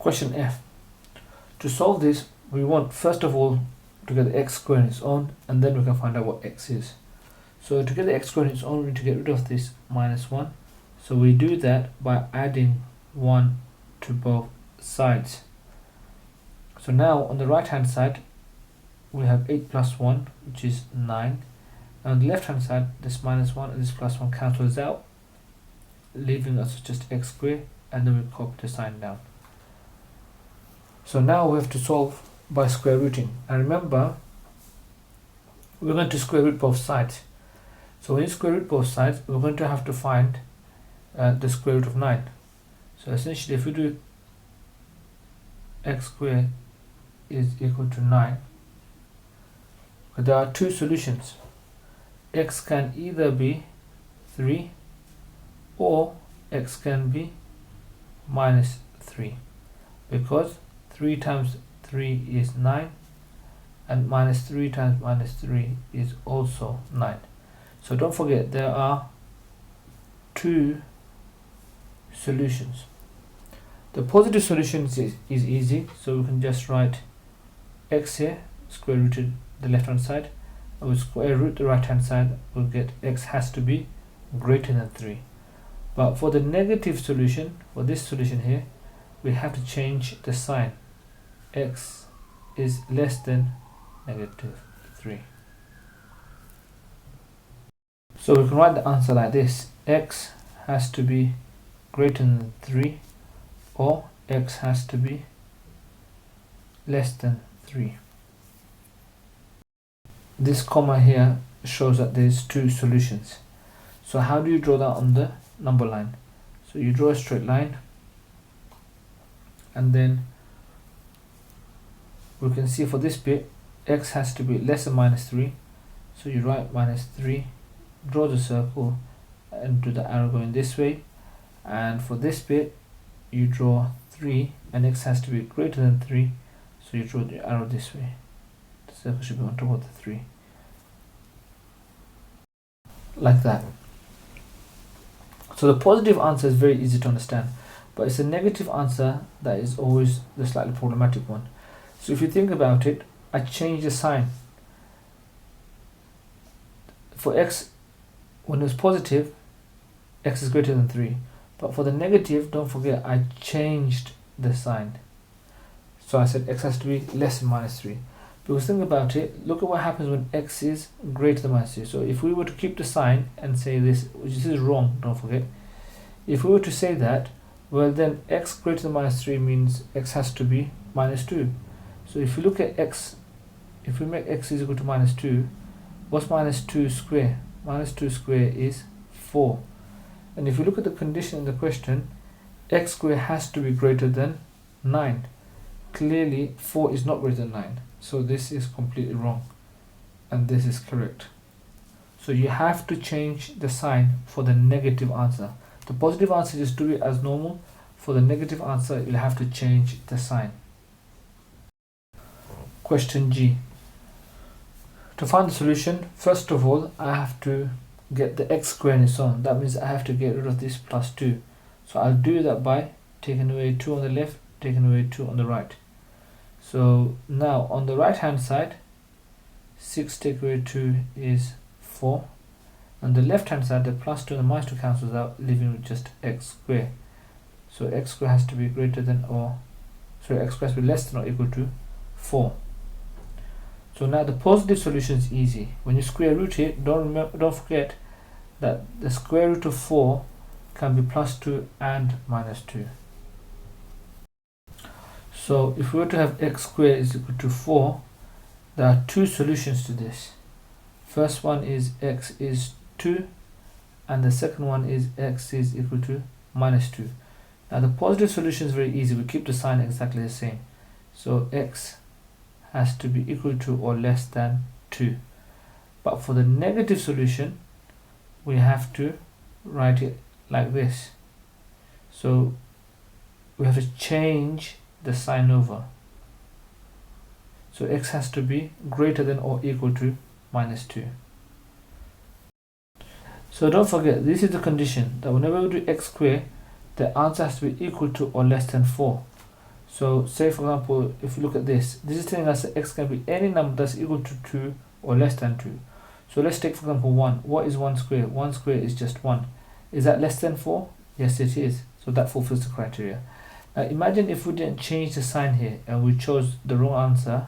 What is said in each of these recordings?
Question F. To solve this, we want first of all to get the x squared on its own, and then we can find out what x is. So to get the x squared on its own, we need to get rid of this minus 1. So we do that by adding 1 to both sides. So now on the right hand side, we have 8 plus 1, which is 9. And on the left hand side, this minus 1 and this plus 1 cancels out, leaving us just x squared, and then we copy the sign down. So now we have to solve by square rooting. And remember, we're going to square root both sides. So when you square root both sides, we're going to have to find the square root of 9. So essentially, if we do x squared is equal to 9, there are two solutions. X can either be 3 or x can be minus 3, because 3 times 3 is 9 and minus 3 times minus 3 is also 9. So don't forget, there are two solutions. The positive solution is easy, so we can just write x here, square rooted the left hand side, and we square root the right hand side, we'll get x has to be greater than 3. But for the negative solution, for this solution here, we have to change the sign. X is less than negative 3. So we can write the answer like this: x has to be greater than 3, or x has to be less than 3. This comma here shows that there's two solutions. So how do you draw that on the number line? So you draw a straight line, and then we can see for this bit x has to be less than minus 3, so you write minus 3, draw the circle and do the arrow going this way. And for this bit you draw 3 and x has to be greater than 3, so you draw the arrow this way. The circle should be on top of the 3, like that. So the positive answer is very easy to understand, but it's a negative answer that is always the slightly problematic one. So if you think about it, I changed the sign. For x, when it was positive, x is greater than 3. But for the negative, don't forget, I changed the sign. So I said x has to be less than minus 3. Because think about it, look at what happens when x is greater than minus 3. So if we were to keep the sign and say this, which is wrong, don't forget. If we were to say that, well then x greater than minus 3 means x has to be minus 2. So if you look at x, if we make x is equal to minus 2, what's minus 2 square? Minus 2 square is 4. And if you look at the condition in the question, x square has to be greater than 9. Clearly 4 is not greater than 9. So this is completely wrong, and this is correct. So you have to change the sign for the negative answer. The positive answer, just do it as normal. For the negative answer, you'll have to change the sign. Question G. To find the solution, first of all, I have to get the x squared on its own. That means I have to get rid of this plus 2. So I'll do that by taking away 2 on the left, taking away 2 on the right. So now on the right hand side, 6 take away 2 is 4. On the left hand side, the plus 2 and the minus 2 cancels out, leaving with just x squared. So x squared has to be greater than x squared has to be less than or equal to 4. So now the positive solution is easy. When you square root it, don't forget that the square root of 4 can be plus 2 and minus 2. So if we were to have x squared is equal to 4, there are two solutions to this. First one is x is 2, and the second one is x is equal to minus 2. Now the positive solution is very easy. We keep the sign exactly the same. So x has to be equal to or less than 2. But for the negative solution, we have to write it like this. So we have to change the sign over. So x has to be greater than or equal to minus 2. So don't forget, this is the condition that whenever we do x squared, the answer has to be equal to or less than 4. So say for example, if you look at this is telling us that x can be any number that's equal to 2 or less than 2. So let's take for example 1. What is 1 square? 1 square is just 1. Is that less than 4? Yes, it is. So that fulfills the criteria. Now imagine if we didn't change the sign here and we chose the wrong answer.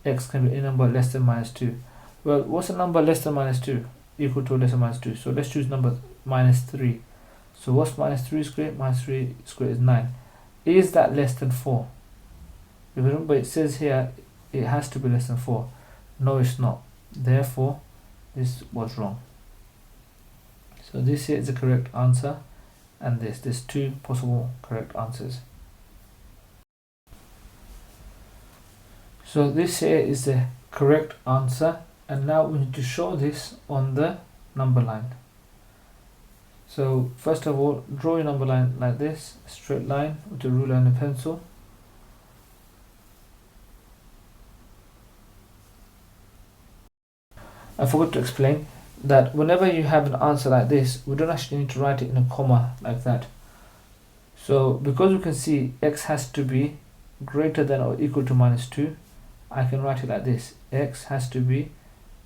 X can be any number less than minus 2. Well, what's a number less than minus 2? Equal to or less than minus 2. So let's choose number minus 3. So what's minus 3 squared? Minus 3 squared is 9. Is that less than 4? If you remember, it says here it has to be less than 4. No, it's not. Therefore, this was wrong. So this here is the correct answer, and there's two possible correct answers. So this here is the correct answer, and now we need to show this on the number line. So first of all, draw your number line like this, a straight line with a ruler and a pencil. I forgot to explain that whenever you have an answer like this, we don't actually need to write it in a comma like that. So because we can see x has to be greater than or equal to minus 2, I can write it like this. X has to be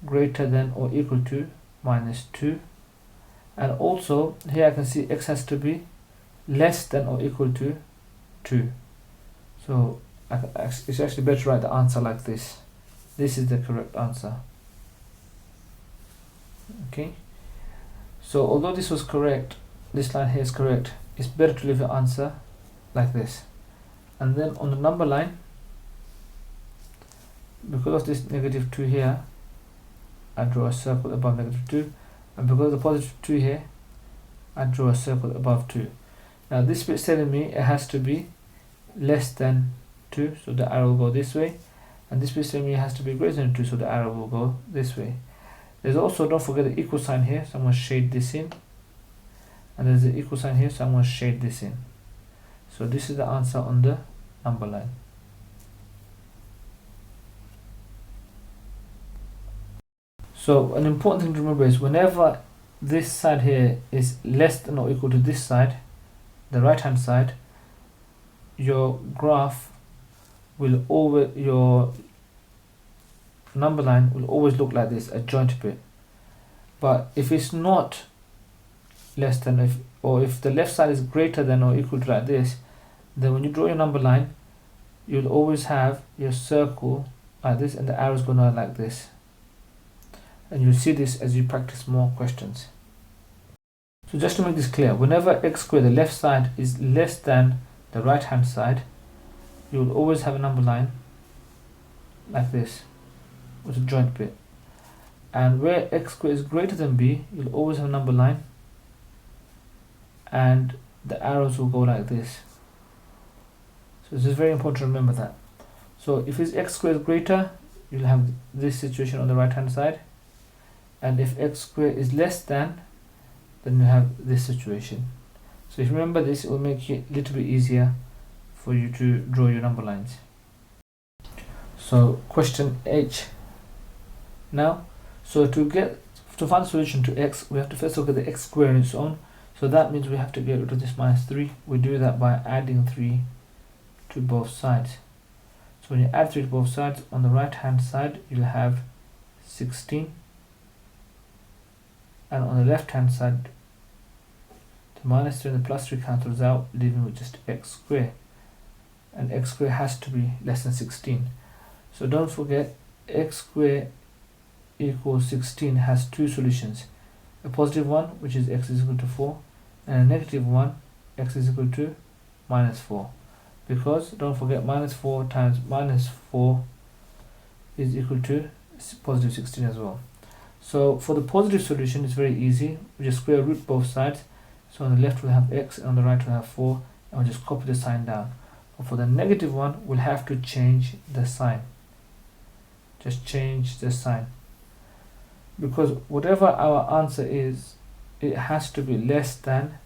greater than or equal to minus 2. And also here I can see x has to be less than or equal to 2. So it's actually better to write the answer like this. This is the correct answer. Okay, so although this was correct, this line here is correct, it's better to leave the answer like this. And then on the number line, because of this negative 2 here, I draw a circle above negative 2, and because of the positive 2 here, I draw a circle above 2. Now this bit is telling me it has to be less than 2, so the arrow will go this way, and this bit is telling me it has to be greater than 2, so the arrow will go this way. There's also, don't forget the equal sign here, so I'm going to shade this in, and there's the equal sign here, so I'm going to shade this in. So this is the answer on the number line. So an important thing to remember is whenever this side here is less than or equal to this side, the right hand side, your graph will always, your number line will always look like this, a joint bit. But if it's not less than, if the left side is greater than or equal to like this, then when you draw your number line, you'll always have your circle like this and the arrows going out like this. And you'll see this as you practice more questions. So just to make this clear, whenever x squared, the left side is less than the right hand side, you will always have a number line like this with a joint bit. And where x squared is greater than b, you'll always have a number line and the arrows will go like this. So this is very important to remember that. So if it's x squared is greater, you'll have this situation on the right hand side, and if x squared is less than, then you have this situation. So if you remember this, it will make it a little bit easier for you to draw your number lines. So question H now. So to find the solution to x, we have to first look at the x squared on its own. So that means we have to get rid of this minus 3. We do that by adding 3 to both sides. So when you add 3 to both sides, on the right hand side you'll have 16, and on the left hand side the minus 3 and the plus 3 cancels out, leaving with just x squared, and x squared has to be less than 16. So don't forget, x squared equals 16 has two solutions: a positive one, which is x is equal to 4, and a negative one, x is equal to minus 4. Because don't forget, minus 4 times minus 4 is equal to positive 16 as well. So for the positive solution, it's very easy. We just square root both sides. So on the left we'll have x, and on the right we'll have 4, and we'll just copy the sign down. But for the negative one, we'll have to change the sign. Just change the sign. Because whatever our answer is, it has to be less than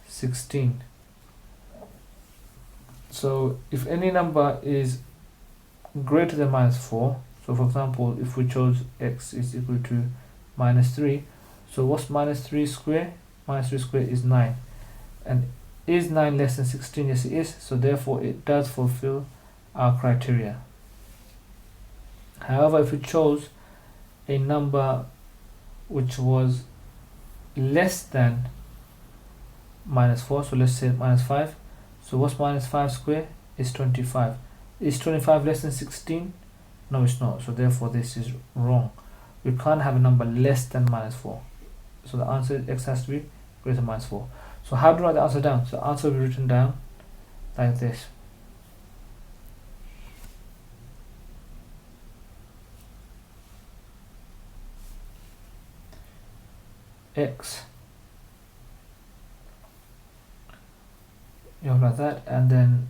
16. So if any number is greater than minus 4, so for example, if we chose x is equal to minus 3, so what's minus 3 squared? Minus 3 squared is 9. And is 9 less than 16? Yes it is, so therefore it does fulfill our criteria. However, if we chose a number which was less than -4, so let's say -5, so what's -5 square? Is 25. Is 25 less than 16? No, it's not, so therefore this is wrong. We can't have a number less than -4, so the answer is x has to be greater than -4. So how do I write the answer down? So the answer will be written down like this. X, you have like that, and then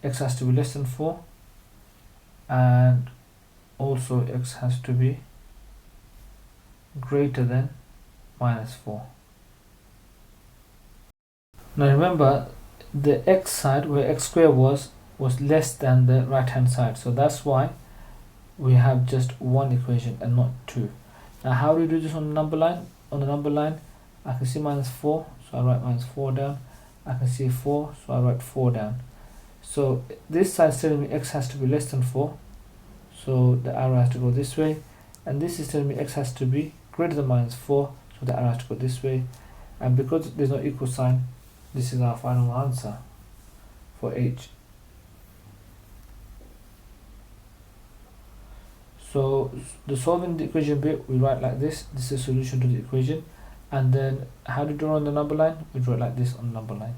x has to be less than 4, and also x has to be greater than -4. Now remember, the x side where x squared was less than the right hand side, so that's why we have just one equation and not two. Now how do we do this on the number line? On the number line, I can see -4, so I write -4 down. I can see 4, so I write 4 down. So this side is telling me x has to be less than 4, so the arrow has to go this way, and this is telling me x has to be greater than -4, so the arrow has to go this way. And because there's no equal sign, this is our final answer for H. So the solving the equation bit, we write like this. This is a solution to the equation. And then how do you draw on the number line? We draw it like this on the number line.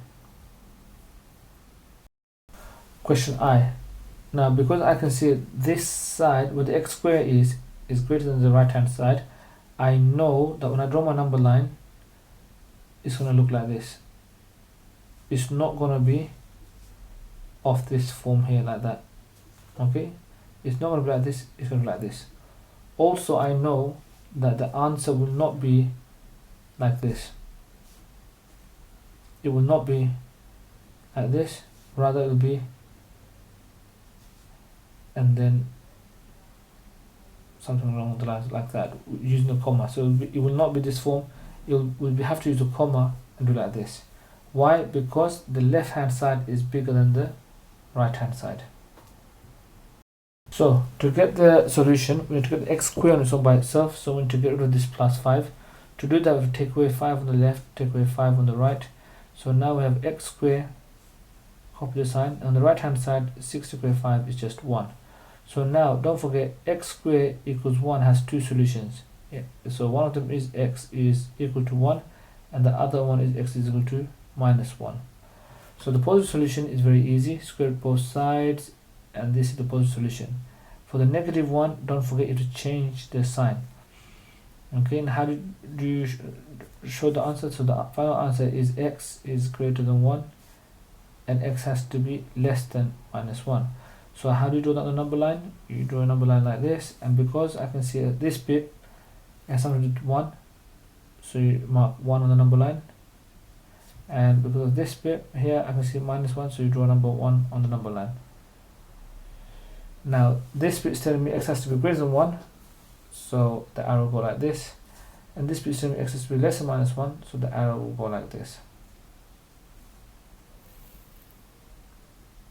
Question I. Now because I can see this side where the x square is greater than the right hand side, I know that when I draw my number line, it's going to look like this. It's not going to be of this form here like that. Okay? It's not going to be like this, it's going to be like this. Also, I know that the answer will not be like this. It will not be like this, rather it will be, and then something along the lines like that, using a comma. So it will not be this form, we'll have to use a comma and do like this. Why? Because the left hand side is bigger than the right hand side. So to get the solution, we need to get the x squared on its own by itself, so we need to get rid of this +5. To do that, we take away 5 on the left, take away 5 on the right. So now we have x squared, copy the sign. On the right hand side, 6 take away 5 is just 1. So now don't forget, x squared equals 1 has two solutions. Yeah. So one of them is x is equal to 1, and the other one is x is equal to -1. So the positive solution is very easy, square root both sides, and this is the positive solution. For the negative one, don't forget you to change the sign. Okay, and how do you show the answer? So the final answer is x is greater than 1, and x has to be less than -1. So how do you draw that on the number line? You draw a number line like this, and because I can see this bit has something to do with 1, so you mark 1 on the number line. And because of this bit here, I can see -1, so you draw number 1 on the number line. Now this bit is telling me x has to be greater than 1, so the arrow will go like this, and this bit is telling me x has to be less than -1, so the arrow will go like this.